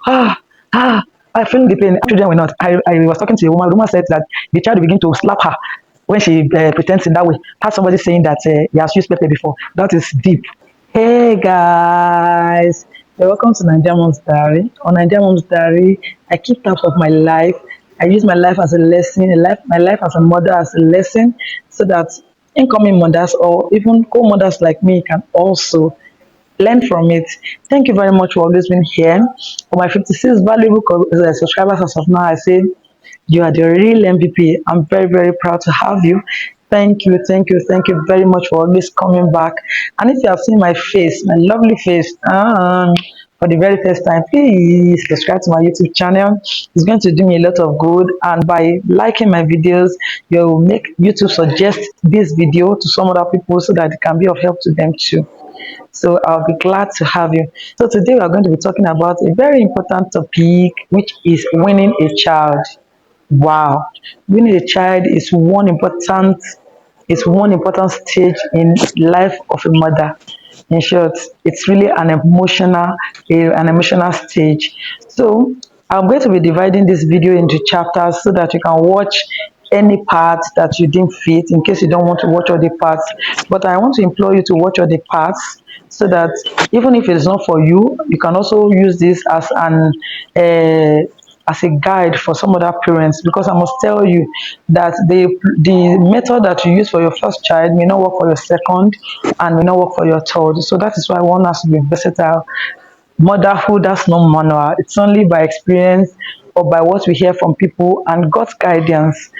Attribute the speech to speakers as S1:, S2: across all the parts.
S1: ah, ah, I feel the pain. Children were not. I was talking to a woman. The woman said that the child will begin to slap her when she pretends in that way. Had somebody saying that he has used pepper before. That is deep. Hey guys, welcome to Nigeria Mom's Diary. On Nigeria Mom's Diary, I keep tabs of my life. I use my life as a lesson, my life as a mother as a lesson, so that incoming mothers or even co-mothers like me can also learn from it. Thank you very much for always being here. For my 56 valuable subscribers as of now, I say you are the real MVP. I'm very, very proud to have you. Thank you very much for always coming back. And if you have seen my face, my lovely face, for the very first time, please subscribe to my YouTube channel. It's going to do me a lot of good. And by liking my videos, you'll make YouTube suggest this video to some other people so that it can be of help to them too. So I'll be glad to have you. So today we are going to be talking about a very important topic, which is winning a child. Wow, winning a child is one important stage in life of a mother. In short, it's really an emotional stage. So I'm going to be dividing this video into chapters so that you can watch any part that you didn't fit in case you don't want to watch all the parts. But I want to implore you to watch all the parts so that even if it's not for you, you can also use this as a guide for some other parents, because I must tell you that the method that you use for your first child may not work for your second and may not work for your third. So that is why one has to be versatile. Motherhood has no manual. It's only by experience or by what we hear from people and God's guidance,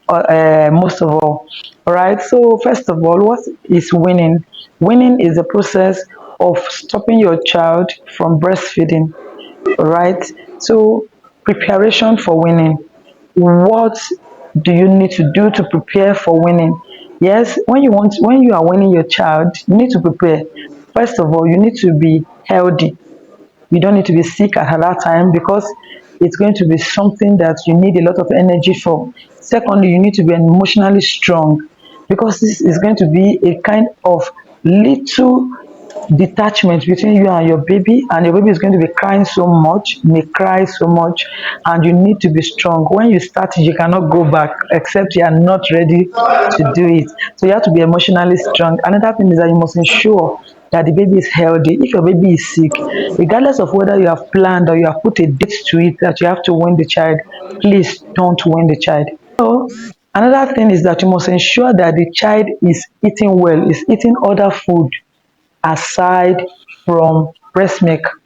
S1: most of all. All right. So first of all, what is winning? Winning is the process of stopping your child from breastfeeding. All right. So preparation for winning. What do you need to do to prepare for winning? Yes, when you are winning your child, you need to prepare. First of all, you need to be healthy. You don't need to be sick at that time, because it's going to be something that you need a lot of energy for. Secondly, you need to be emotionally strong, because this is going to be a kind of little detachment between you and your baby is going to be crying so much, may cry so much, and you need to be strong. When you start it, you cannot go back except you are not ready to do it. So you have to be emotionally strong. Another thing is that you must ensure that the baby is healthy. If your baby is sick, regardless of whether you have planned or you have put a date to it that you have to win the child, please don't win the child. So another thing is that you must ensure that the child is eating well, is eating other food aside from breast milk.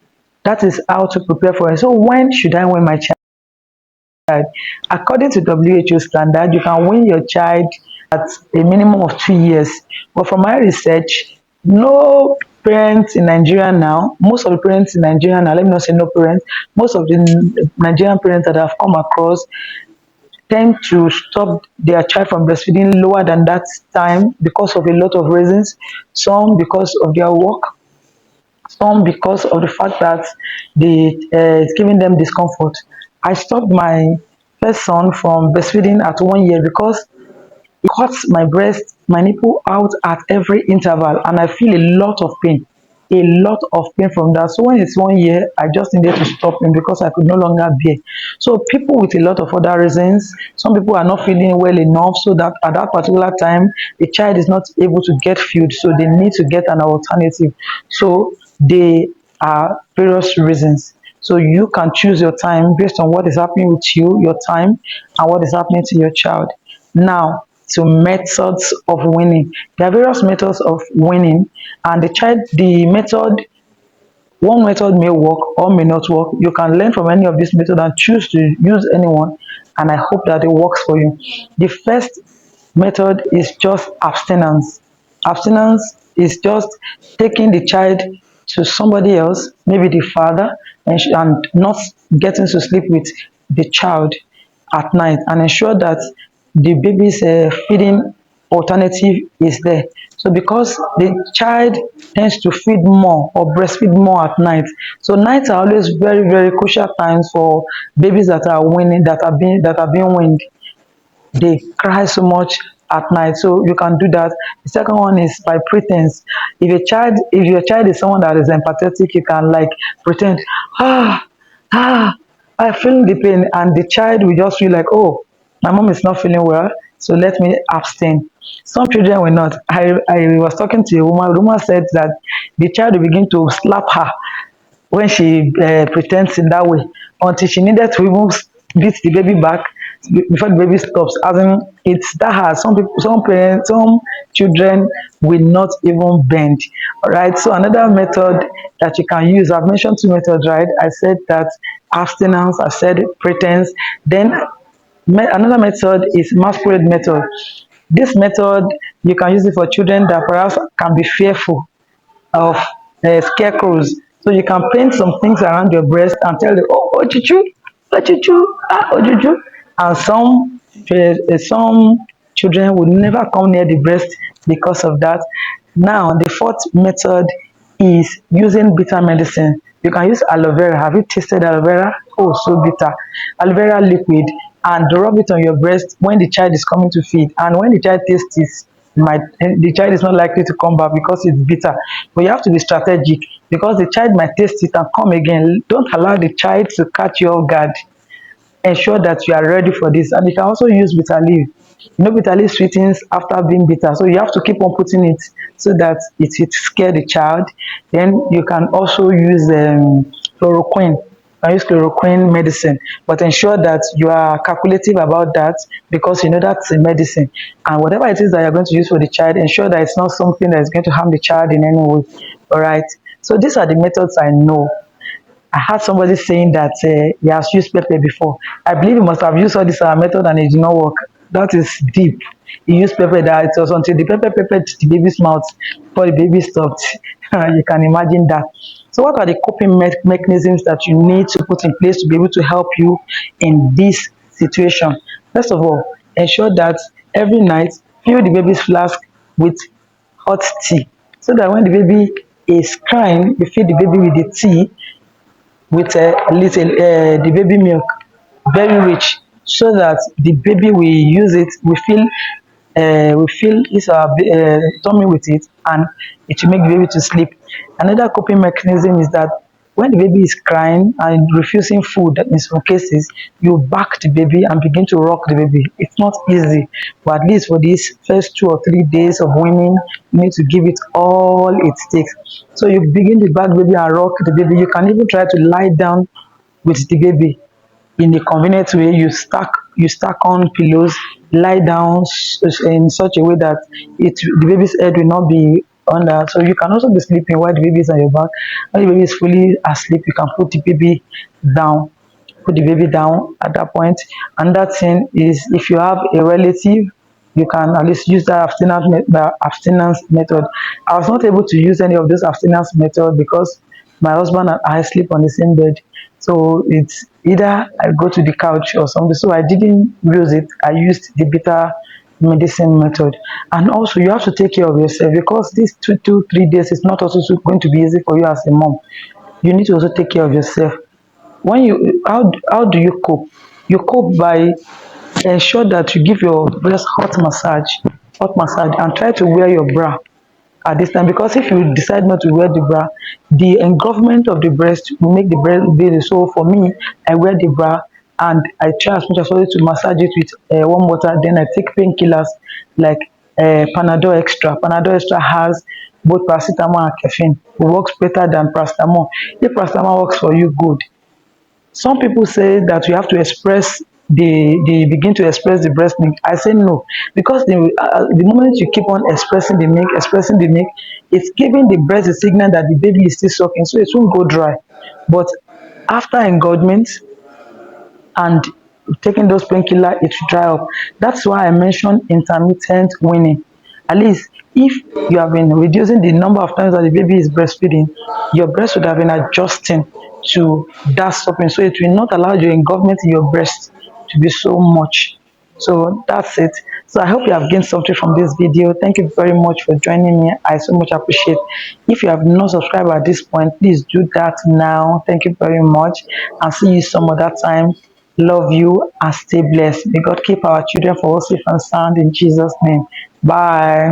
S1: That is how to prepare for it. So when should I wean my child? According to WHO standard, you can wean your child at a minimum of 2 years. But from my research, no parents in Nigeria now, most of the parents in Nigeria now, let me not say no parents, most of the Nigerian parents that I've come across tend to stop their child from breastfeeding lower than that time because of a lot of reasons. Some because of their work, some because of the fact that it's giving them discomfort. I stopped my first son from breastfeeding at 1 year because it cuts my breast, my nipple out at every interval, and I feel a lot of pain from that. So when it's 1 year, I just needed to stop him because I could no longer bear. So people with a lot of other reasons, some people are not feeling well enough, so that at that particular time, the child is not able to get food, so they need to get an alternative. So they are various reasons. So you can choose your time based on what is happening with you, your time, and what is happening to your child. Now, to methods of winning. There are various methods of winning, and one method may work or may not work. You can learn from any of these methods and choose to use anyone, and I hope that it works for you. The first method is just abstinence. Abstinence is just taking the child to somebody else, maybe the father, and not getting to sleep with the child at night, and ensure that the baby's feeding alternative is there. So because the child tends to feed more or breastfeed more at night, so nights are always very, very crucial times for babies that are winning, that are being weaned. They cry so much at night, so you can do that. The second one is by pretense. If your child is someone that is empathetic, you can like pretend, ah, ah, I feel the pain, and the child will just feel like, oh, my mom is not feeling well, so let me abstain. Some children will not. I was talking to a woman. The woman said that the child will begin to slap her when she pretends in that way, until she needed to even beat the baby back before the baby stops. As in, it's that hard. Some people, some parents, some children will not even bend. All right. So another method that you can use, I've mentioned two methods, right? I said that abstinence, I said pretense. Then another method is masquerade method. This method, you can use it for children that perhaps can be fearful of scarecrows. So you can paint some things around your breast and tell them, oh, ojuju, ojuju, ah, ojuju. And some children would never come near the breast because of that. Now, the fourth method is using bitter medicine. You can use aloe vera. Have you tasted aloe vera? Oh, so bitter. Aloe vera liquid, and rub it on your breast when the child is coming to feed. And when the child tastes it, the child is not likely to come back because it's bitter. But you have to be strategic, because the child might taste it and come again. Don't allow the child to catch you off guard. Ensure that you are ready for this. And you can also use bitter leaf. You know, bitter leaf sweetens after being bitter, so you have to keep on putting it so that it scare the child. Then you can also use chloroquine. You can use chloroquine medicine, but ensure that you are calculative about that, because you know that's a medicine. And whatever it is that you're going to use for the child, ensure that it's not something that is going to harm the child in any way. All right. So these are the methods I know. I had somebody saying that he has used pepper before. I believe he must have used all this method and it did not work. That is deep. He used pepper, that it was until the pepper peppered the baby's mouth before the baby stopped. You can imagine that. So, what are the coping mechanisms that you need to put in place to be able to help you in this situation? First of all, ensure that every night fill the baby's flask with hot tea, so that when the baby is crying, you feed the baby with the tea with a little the baby milk, very rich, so that the baby will use it, we fill his tummy with it, and it will make the baby to sleep. Another coping mechanism is that when the baby is crying and refusing food, in some cases, you back the baby and begin to rock the baby. It's not easy, but at least for these first 2 or 3 days of weaning, you need to give it all it takes. So you begin to back the baby and rock the baby. You can even try to lie down with the baby in a convenient way. You stack on pillows, lie down in such a way that the baby's head will not be under. So you can also be sleeping while the baby is on your back. When the baby is fully asleep, you can down put the baby down at that point. And that thing is, if you have a relative, you can at least use that abstinence method. I was not able to use any of those abstinence method because my husband and I sleep on the same bed. So it's either I go to the couch or something. So I didn't use it. I used the bitter medicine method. And also, you have to take care of yourself, because these 2 to 3 days is not also going to be easy for you as a mom. You need to also take care of yourself. When you how do you cope? You cope by ensure that you give your breast hot massage, and try to wear your bra at this time, because if you decide not to wear the bra, the engulfment of the breast will make the breast big. So for me, I wear the bra, and I try as much as possible to massage it with warm water. Then I take painkillers like Panadol Extra has both paracetamol and caffeine. It works better than paracetamol. If paracetamol works for you, good. Some people say that you have to express they begin to express the breast milk. I say no, because the moment you keep on expressing the milk, it's giving the breast a signal that the baby is still sucking, so it won't go dry. But after engorgement and taking those painkiller, it will dry up. That's why I mentioned intermittent weaning. At least if you have been reducing the number of times that the baby is breastfeeding, your breast would have been adjusting to that stopping, so it will not allow your engulfment in your breast to be so much. So that's it. So I hope you have gained something from this video. Thank you very much for joining me. I so much appreciate. If you have not subscribed at this point, please do that now. Thank you very much. I'll see you some other time. Love you and stay blessed. May God keep our children for us safe and sound in Jesus' name. Bye.